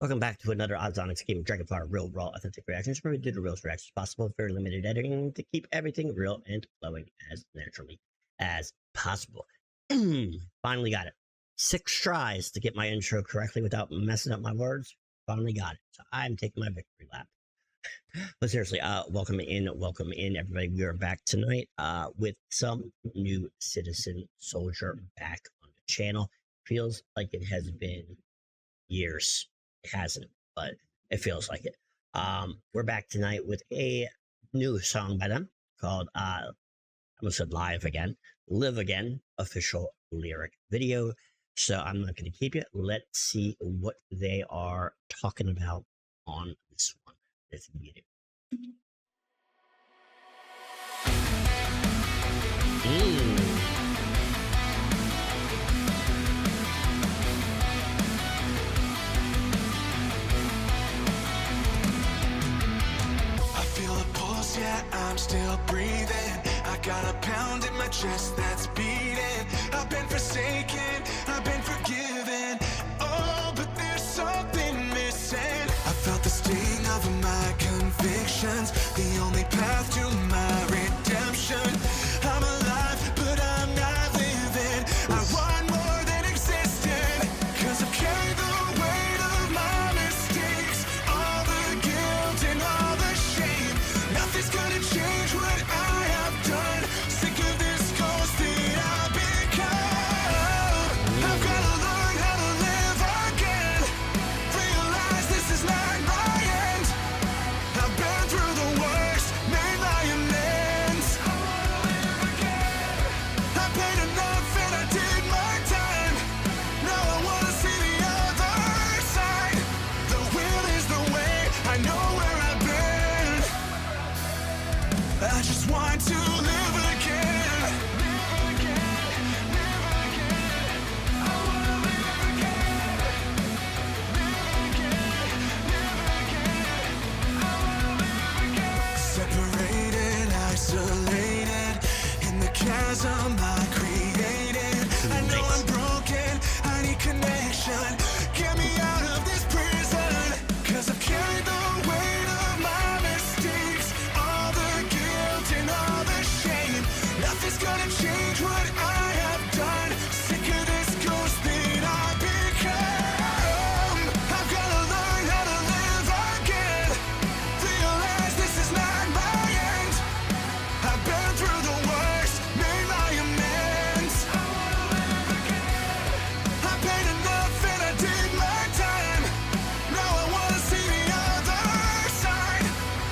Welcome back to another Odds On Game of Dragonfire Real Raw Authentic Reactions, where we do the realest reactions possible, very limited editing to keep everything real and flowing as naturally as possible. Finally got it. 6 tries to get my intro correctly without messing up my words. Finally got it. So I'm taking my victory lap. But seriously, welcome in, everybody. We are back tonight with some new Citizen Soldier back on the channel. Feels like it has been years. It hasn't, but it feels like it. We're back tonight with a new song by them called I almost said Live Again, Live Again, official lyric video. So I'm not going to keep you. Let's see what they are talking about on this one. This video. Yeah, I'm still breathing. I got a pound in my chest that's beating. I've been forsaken, I've been forgiven. Oh, but there's something missing. I felt the sting of my convictions, the only path to my redemption. I'm alive, but I'm not living. I want more than existing, 'cause I've carried the weight of my mistakes, all the guilt and all the shame. Nothing's gonna change what I have done. Sick of this ghost that I've become. I've gotta learn how to live again. Realize this is not my end. I've been through the worst, made my amends. I wanna live again. I paid enough and I did my time. Now I wanna see the other side. The will is the way, I know where I've been. I just want to live again. Live again, live again. I wanna live again. Live again, live again. I wanna live again. Separated, isolated, in the chasm I created. I know I'm broken, I need connection. Get me out of this prison, 'cause I've carried the weight of my mistakes, all the guilt and all the shame. Nothing's gonna change what I have done. Sick of this ghost that I've become. I've gotta learn how to live again. Realize this is not my end. I've been through the worst, made my amends. I wanna live again. I paid enough and I did my time. Now I wanna see the other side.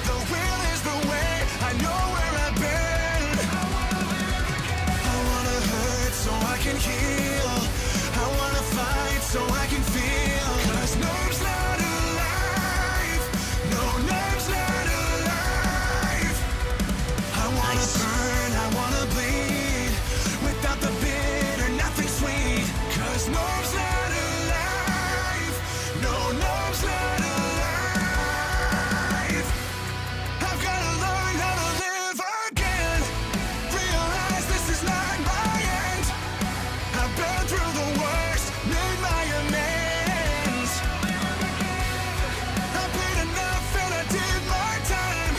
The will is the way, I know where I've been. I wanna live again. I wanna hurt so I can heal. I wanna fight so I can feel. 'Cause Nerve's not alive. No, Nerve's not alive. I wanna burn, I wanna bleed. Without the bitter, nothing sweet. 'Cause Nerve's not alive. No, Nerve's not alive. I've gotta learn how to live again. Realize this is not my end. I've been through the worst, made my amends. I paid enough and I did my time.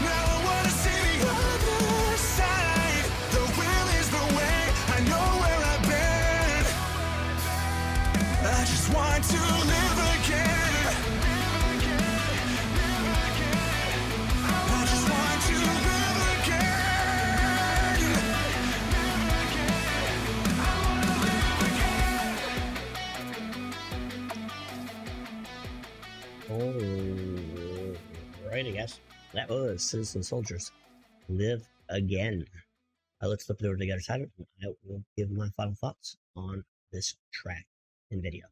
Now I wanna see the other side. The will is the way, I know where I've been. I just want to live again. I just want to live again. I wanna live again. Alright, I guess. That was Citizen Soldiers, Live Again. Let's flip it over to the other side. I will give my final thoughts on this track and video.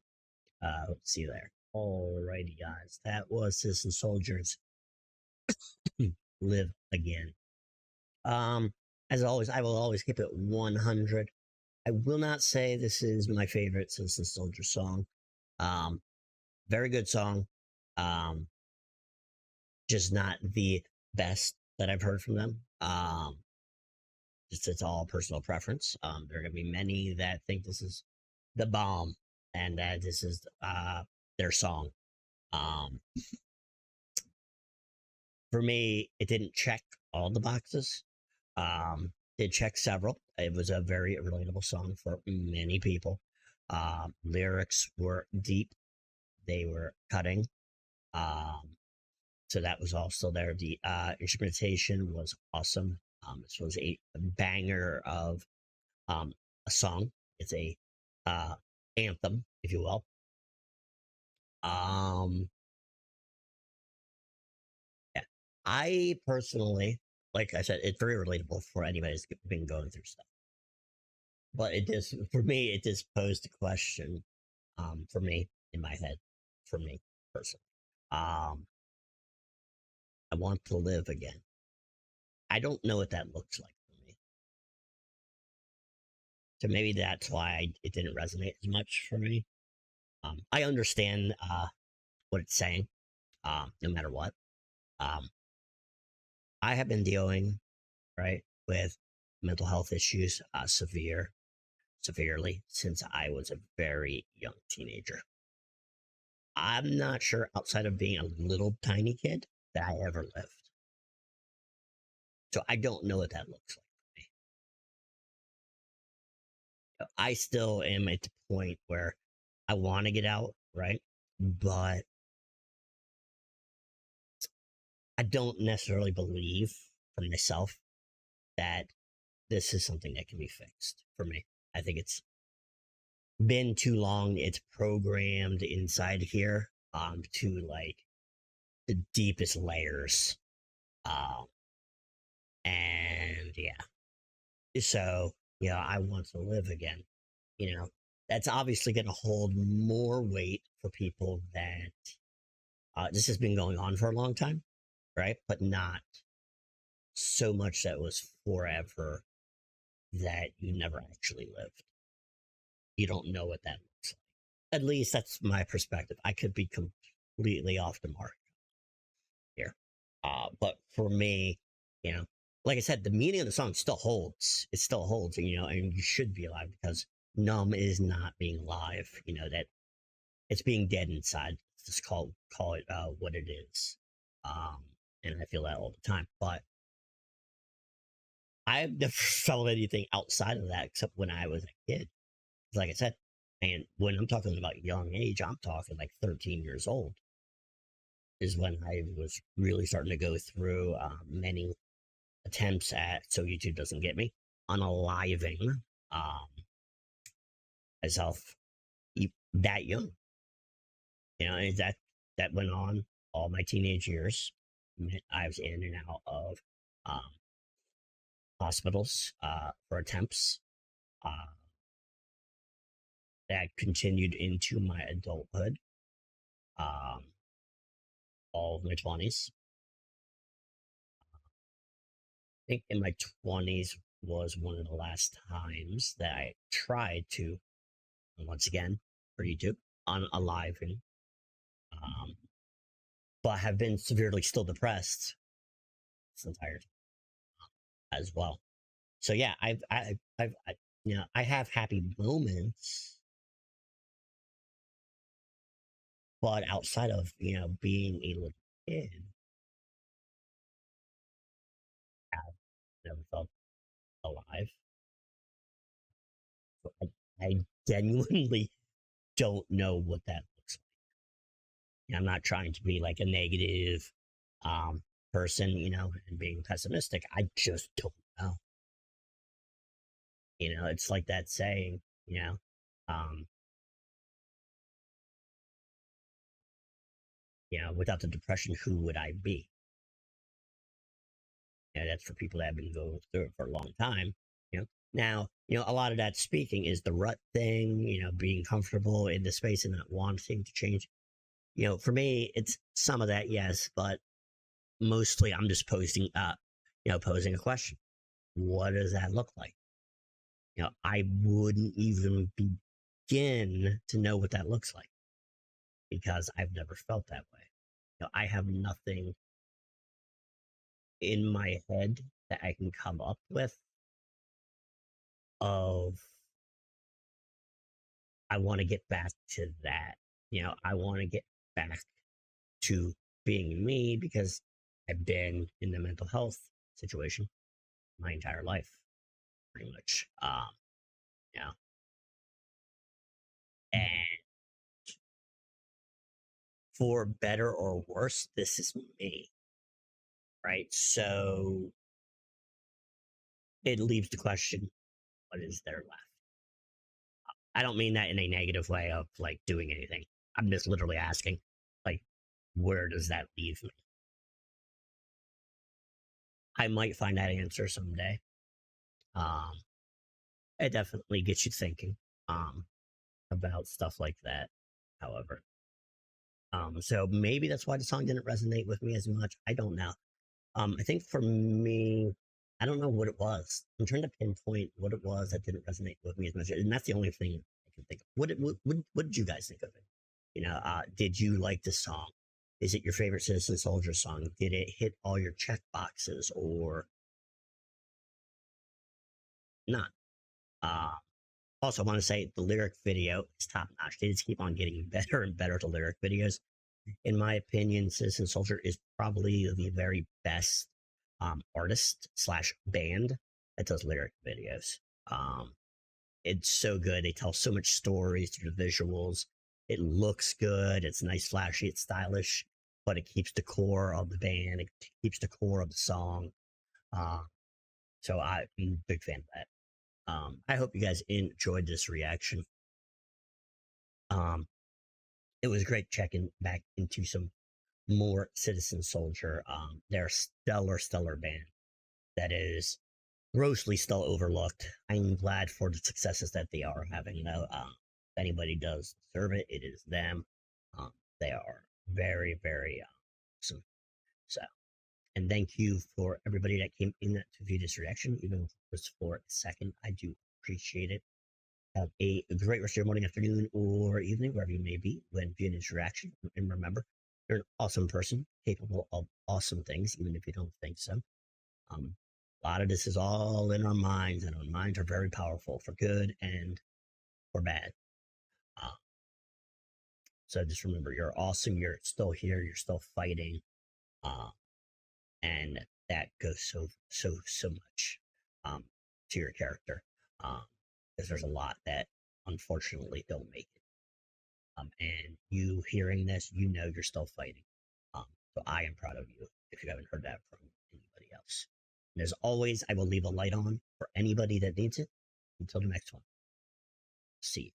Hope to see you there. Alrighty, guys. That was Citizen Soldiers, Live Again. As always, I will always keep it 100. I will not say this is my favorite Citizen Soldier song. Very good song. Just not the best that I've heard from them. Just it's all personal preference. There are gonna be many that think this is the bomb and that this is their song. Um, for me, it didn't check all the boxes. Did check several. It was a very relatable song for many people. Lyrics were deep. They were cutting. Um, so that was also there. The instrumentation was awesome. This was a banger of um, a song. It's a uh, anthem, if you will. Um, yeah. I personally, like I said, it's very relatable for anybody who's been going through stuff. But it just, for me, it just posed a question for me in my head, for me personally. Um, I want to live again. I don't know what that looks like for me. So maybe that's why it didn't resonate as much for me. I understand what it's saying, no matter what. Um, I have been dealing, right, with mental health issues, severely, since I was a very young teenager. I'm not sure, outside of being a little tiny kid, that I ever lived. So I don't know what that looks like for me. I still am at the point where I want to get out, right? But I don't necessarily believe for myself that this is something that can be fixed for me. I think it's been too long. It's programmed inside here to like the deepest layers. Um and yeah. So, yeah, I want to live again. You know, that's obviously gonna hold more weight for people that this has been going on for a long time, right? But not so much that was forever, that you never actually lived. You don't know what that looks like. At least that's my perspective. I could be completely off the mark here. But for me, you know, like I said, the meaning of the song still holds. It still holds, and you should be alive, because numb is not being alive. That it's being dead inside. Just call it what it is. Um, and I feel that all the time. But I've never felt anything outside of that except when I was a kid. Like I said, and when I'm talking about young age, I'm talking like 13 years old is when I was really starting to go through many attempts at, so YouTube doesn't get me, unaliving um, myself that young. And that went on all my teenage years. I was in and out of um, hospitals for attempts. Uh, that continued into my adulthood, um, all of my 20s. I think in my 20s was one of the last times that I tried to, once again, for YouTube, unaliving, um, but have been severely still depressed this entire time as well. So yeah, I have happy moments, but outside of being a little kid, I've never felt alive. So I genuinely don't know what that looks like. I'm not trying to be like a negative um, person, and being pessimistic. I just don't know. It's like that saying, um, without the depression, who would I be? That's for people that have been going through it for a long time. Now, a lot of that speaking is the rut thing, being comfortable in the space and not wanting to change. For me, it's some of that, yes, but mostly I'm just posing a question. What does that look like? I wouldn't even begin to know what that looks like, because I've never felt that way. I have nothing in my head that I can come up with of, I want to get back to that. I want to get back to being me because I've been in the mental health situation my entire life, pretty much. You know, and for better or worse, this is me, right? So it leaves the question, what is there left? I don't mean that in a negative way of like doing anything. I'm just literally asking, like, where does that leave me? I might find that answer someday. Um, it definitely gets you thinking um, about stuff like that. However, so maybe that's why the song didn't resonate with me as much. I don't know. I think for me, I don't know what it was. I'm trying to pinpoint what it was that didn't resonate with me as much, and that's the only thing I can think of. What did you guys think of it? Did you like the song? Is it your favorite Citizen Soldier song? Did it hit all your check boxes or not? Uh, Also, I want to say the lyric video is top notch. They just keep on getting better and better to lyric videos. In my opinion, Citizen Soldier is probably the very best artist slash band that does lyric videos. Um, it's so good. They tell so much stories through the visuals. It looks good. It's nice, flashy. It's stylish, but it keeps the core of the band. It keeps the core of the song. Uh, so I'm a big fan of that. I hope you guys enjoyed this reaction. Um, it was great checking back into some more Citizen Soldier. They're a stellar band that is grossly still overlooked. I'm glad for the successes that they are having. If anybody does deserve it, it is them. They are very awesome. So, and thank you for everybody that came in to view this reaction, even if it was for a second. I do appreciate it. Have a great rest of your morning, afternoon, or evening, wherever you may be when viewing this reaction. And remember, you're an awesome person, capable of awesome things, even if you don't think so. A lot of this is all in our minds, and our minds are very powerful for good and for bad. Uh, so just remember, you're awesome. You're still here. You're still fighting, uh, and that goes so much to your character, because there's a lot that unfortunately don't make it. And you hearing this, you're still fighting. So I am proud of you if you haven't heard that from anybody else. And as always, I will leave a light on for anybody that needs it. Until the next one, see you.